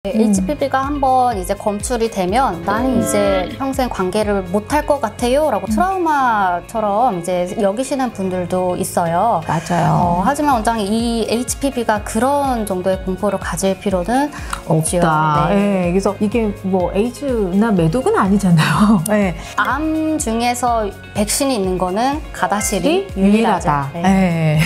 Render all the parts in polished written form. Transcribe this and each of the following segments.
HPV가 한번 이제 검출이 되면 나는 이제 평생 관계를 못할 것 같아요 라고 트라우마처럼 이제 여기시는 분들도 있어요. 맞아요. 하지만 원장님, 이 HPV가 그런 정도의 공포를 가질 필요는 없지요. 없다. 네. 그래서 이게 뭐 에이즈나 매독은 아니잖아요. 네. 암 중에서 백신이 있는 거는 가다실이 유일하다. 네.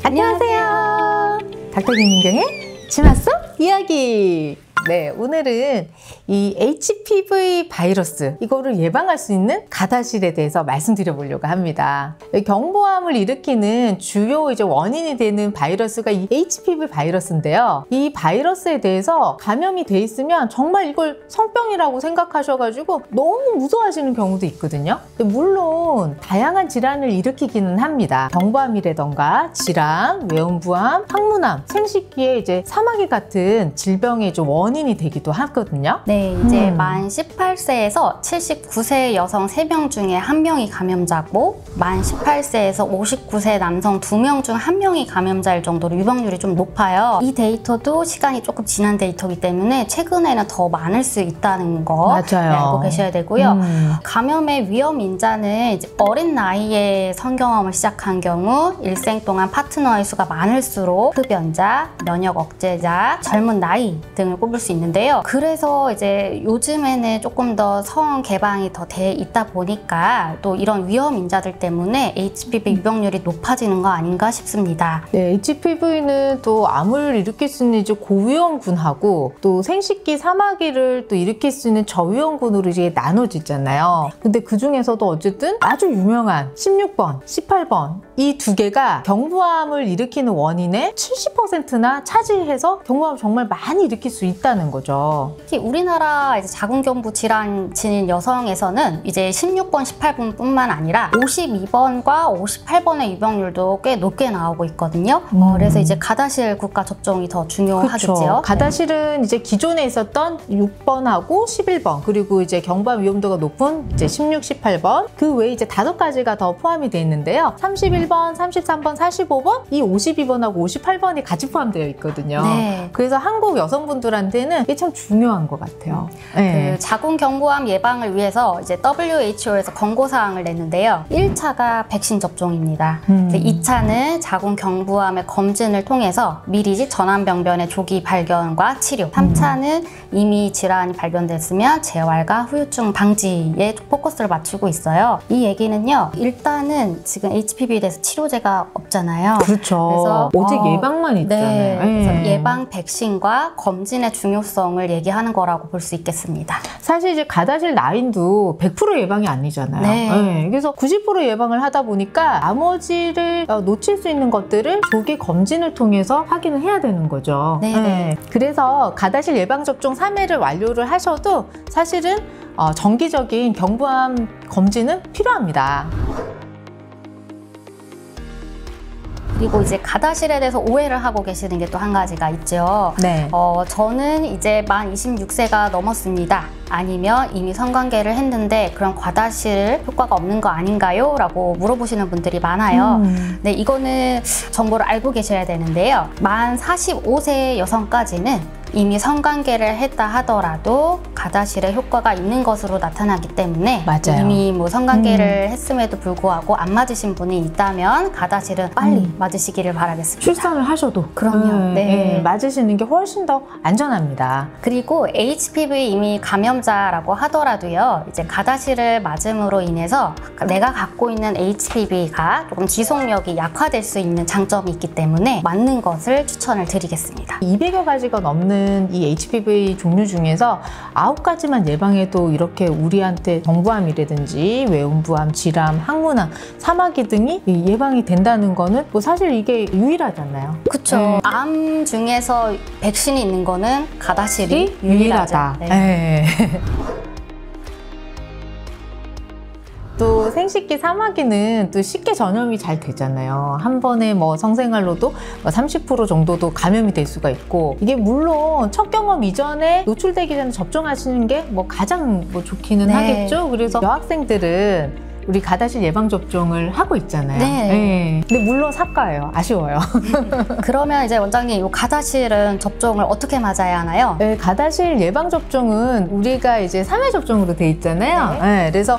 안녕하세요. 닥터 김민경의 치맛속 이야기. 네, 오늘은 이 HPV 바이러스, 이거를 예방할 수 있는 가다실에 대해서 말씀드려 보려고 합니다. 경부암을 일으키는 주요 원인이 되는 바이러스가 이 HPV 바이러스인데요. 이 바이러스에 대해서 감염이 돼 있으면 정말 이걸 성병이라고 생각하셔가지고 너무 무서워하시는 경우도 있거든요. 물론 다양한 질환을 일으키기는 합니다. 경부암이라던가 질암, 외음부암, 항문암, 생식기에 사마귀 같은 질병의 원인이 되기도 하거든요. 네, 이제 만 18세에서 79세 여성 3명 중에 1명이 감염자고 만 18세에서 59세 남성 2명 중 1명이 감염자일 정도로 유병률이 좀 높아요. 이 데이터도 시간이 조금 지난 데이터이기 때문에 최근에는 더 많을 수 있다는 거 알고 계셔야 되고요. 감염의 위험 인자는 이제 어린 나이에 성경험을 시작한 경우 일생 동안 파트너의 수가 많을수록 흡연자, 면역 억제자, 젊은 나이 등을 꼽을 수 있는데요. 그래서 이제 요즘에는 조금 더 성 개방이 더 돼 있다 보니까 또 이런 위험 인자들 때문에 HPV 유병률이 높아지는 거 아닌가 싶습니다. 네, HPV는 또 암을 일으킬 수 있는 고위험군하고 또 생식기 사마귀를 또 일으킬 수 있는 저위험군으로 나눠지잖아요. 근데 그 중에서도 어쨌든 아주 유명한 16번, 18번 이 두 개가 경부암을 일으키는 원인의 70%나 차지해서 경부암을 정말 많이 일으킬 수 있다는 거죠. 특히 우리나라 자궁경부 질환 지닌 여성에서는 이제 16번, 18번뿐만 아니라 52번과 58번의 유병률도 꽤 높게 나오고 있거든요. 그래서 이제 가다실 국가 접종이 더 중요하겠죠. 가다실은 기존에 있었던 6번하고 11번 그리고 경부암 위험도가 높은 16, 18번 그 외에 5가지가 더 포함이 되어 있는데요. 31번, 33번, 45번 이 52번하고 58번이 같이 포함되어 있거든요. 네. 그래서 한국 여성분들한테는 이게 참 중요한 것 같아요. 네. 그 자궁경부암 예방을 위해서 WHO에서 권고사항을 냈는데요. 1차가 백신 접종입니다. 2차는 자궁경부암의 검진을 통해서 미리 전암병변의 조기 발견과 치료. 3차는 이미 질환이 발견됐으면 재활과 후유증 방지에 포커스를 맞추고 있어요. 이 얘기는요. 일단은 지금 HPV에 대해서 치료제가 없잖아요. 그렇죠. 그래서 오직 예방만 있잖아요. 네. 그래서 예방 백신과 검진의 중요성을 얘기하는 거라고 볼 수 있겠습니다. 사실 가다실 나인도 100% 예방이 아니잖아요. 네. 그래서 90% 예방을 하다 보니까 나머지를 놓칠 수 있는 것들을 조기 검진을 통해서 확인을 해야 되는 거죠. 네. 그래서 가다실 예방접종 3회를 완료를 하셔도 사실은 정기적인 경부암 검진은 필요합니다. 그리고 가다실에 대해서 오해를 하고 계시는 게 또 한 가지가 있죠. 네. 저는 이제 만 26세가 넘었습니다. 아니면 이미 성관계를 했는데 그런 가다실 효과가 없는 거 아닌가요? 라고 물어보시는 분들이 많아요. 네, 이거는 정보를 알고 계셔야 되는데요. 만 45세 여성까지는 이미 성관계를 했다 하더라도 가다실에 효과가 있는 것으로 나타나기 때문에 맞아요. 이미 성관계를 했음에도 불구하고 안 맞으신 분이 있다면 가다실은 빨리 맞으시기를 바라겠습니다. 출산을 하셔도 그럼요. 네. 맞으시는 게 훨씬 더 안전합니다. 그리고 HPV 이미 감염자라고 하더라도요. 가다실을 맞음으로 인해서 내가 갖고 있는 HPV가 조금 지속력이 약화될 수 있는 장점이 있기 때문에 맞는 것을 추천을 드리겠습니다. 200여 가지가 넘는 이 HPV 종류 중에서 9가지만 예방해도 이렇게 우리한테 경부암이라든지 외음부암, 질암, 항문암, 사마귀 등이 예방이 된다는 거는 사실 이게 유일하잖아요. 그렇죠. 암 중에서 백신이 있는 거는 가다실이 유일하다. 네. 또 생식기 사마귀는 또 쉽게 전염이 잘 되잖아요. 한 번에 성생활로도 30% 정도도 감염이 될 수가 있고 이게 물론 첫 경험 이전에 노출되기 전에 접종하시는 게 가장 좋기는 하겠죠. 그래서 여학생들은 우리 가다실 예방접종을 하고 있잖아요. 네. 근데 물론 삭가예요. 아쉬워요. 그러면 이제 원장님, 이 가다실은 접종을 어떻게 맞아야 하나요? 네, 가다실 예방접종은 우리가 이제 3회 접종으로 돼 있잖아요. 네. 그래서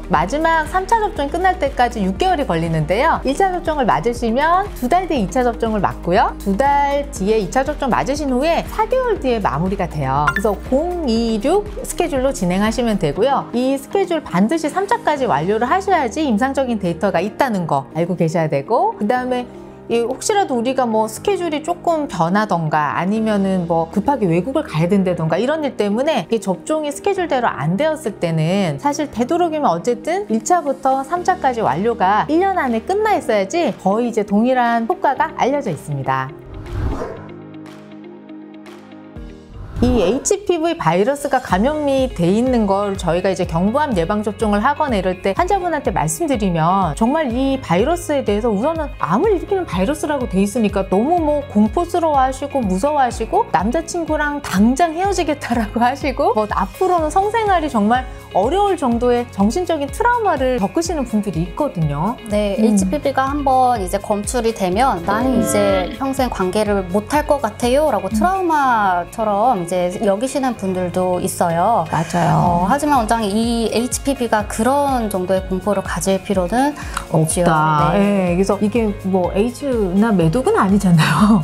마지막 3차 접종이 끝날 때까지 6개월이 걸리는데요. 1차 접종을 맞으시면 2달 뒤에 2차 접종을 맞고요. 2달 뒤에 2차 접종 맞으신 후에 4개월 뒤에 마무리가 돼요. 그래서 026 스케줄로 진행하시면 되고요. 이 스케줄 반드시 3차까지 완료를 하셔야지 임상적인 데이터가 있다는 거 알고 계셔야 되고, 그 다음에 혹시라도 우리가 뭐 스케줄이 조금 변하던가 아니면은 뭐 급하게 외국을 가야 된다던가 이런 일 때문에 이 접종이 스케줄대로 안 되었을 때는 사실 되도록이면 어쨌든 1차부터 3차까지 완료가 1년 안에 끝나 있어야지 거의 이제 동일한 효과가 알려져 있습니다. 이 HPV 바이러스가 감염이 돼 있는 걸 저희가 이제 경부암 예방접종을 하거나 이럴 때 환자분한테 말씀드리면 정말 이 바이러스에 대해서 우선은 암을 일으키는 바이러스라고 돼 있으니까 너무 뭐 공포스러워 하시고 무서워하시고 남자친구랑 당장 헤어지겠다라고 하시고 뭐 앞으로는 성생활이 정말 어려울 정도의 정신적인 트라우마를 겪으시는 분들이 있거든요. 네, HPV가 한번 이제 검출이 되면 나는 이제 평생 관계를 못할 것 같아요 라고 트라우마처럼 이제 여기시는 분들도 있어요. 맞아요. 하지만 원장님, 이 HPV가 그런 정도의 공포를 가질 필요는 없지요. 없다. 네. 그래서 이게 뭐 에이즈나 매독은 아니잖아요.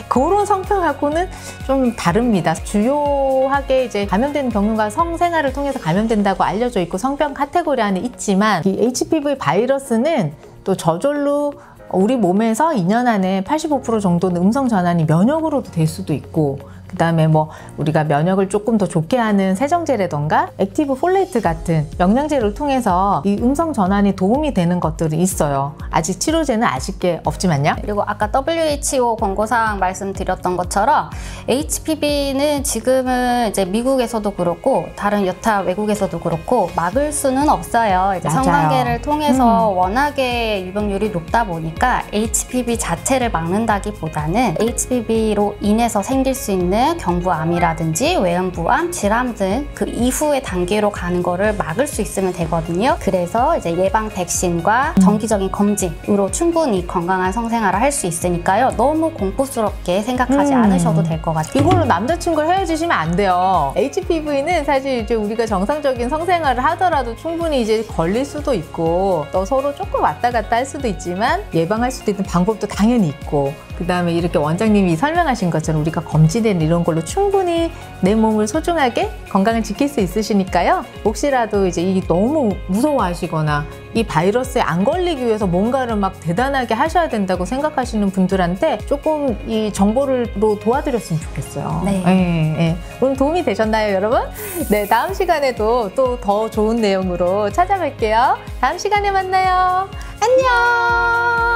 그런 성병하고는 좀 다릅니다. 주요하게 이제 감염되는 경우가 성생활을 통해서 감염된다고 알려져 있고 성병 카테고리 안에 있지만, 이 HPV 바이러스는 또 저절로 우리 몸에서 2년 안에 85% 정도는 음성 전환이 면역으로도 될 수도 있고, 그 다음에 뭐 우리가 면역을 조금 더 좋게 하는 세정제라던가 액티브 폴레이트 같은 영양제를 통해서 이 음성 전환이 도움이 되는 것들이 있어요. 아직 치료제는 아쉽게 없지만요. 그리고 아까 WHO 권고사항 말씀드렸던 것처럼 HPV는 지금은 이제 미국에서도 그렇고 다른 여타 외국에서도 그렇고 막을 수는 없어요. 이제 맞아요. 성관계를 통해서 워낙에 유병률이 높다 보니까 HPV 자체를 막는다기보다는 HPV로 인해서 생길 수 있는 경부암이라든지 외음부암, 질암 등 그 이후의 단계로 가는 거를 막을 수 있으면 되거든요. 그래서 이제 예방 백신과 정기적인 검진으로 충분히 건강한 성생활을 할 수 있으니까요. 너무 공포스럽게 생각하지 않으셔도 될 것 같아요. 이걸로 남자친구를 헤어지시면 안 돼요. HPV는 사실 이제 우리가 정상적인 성생활을 하더라도 충분히 이제 걸릴 수도 있고 또 서로 조금 왔다 갔다 할 수도 있지만 예방할 수도 있는 방법도 당연히 있고, 그 다음에 이렇게 원장님이 설명하신 것처럼 우리가 검진된 이런 걸로 충분히 내 몸을 소중하게 건강을 지킬 수 있으시니까요. 혹시라도 이제 이 너무 무서워하시거나 이 바이러스에 안 걸리기 위해서 뭔가를 막 대단하게 하셔야 된다고 생각하시는 분들한테 조금 이 정보로 도와드렸으면 좋겠어요. 네. 오늘 도움이 되셨나요, 여러분? 네, 다음 시간에도 또 더 좋은 내용으로 찾아뵐게요. 다음 시간에 만나요. 안녕!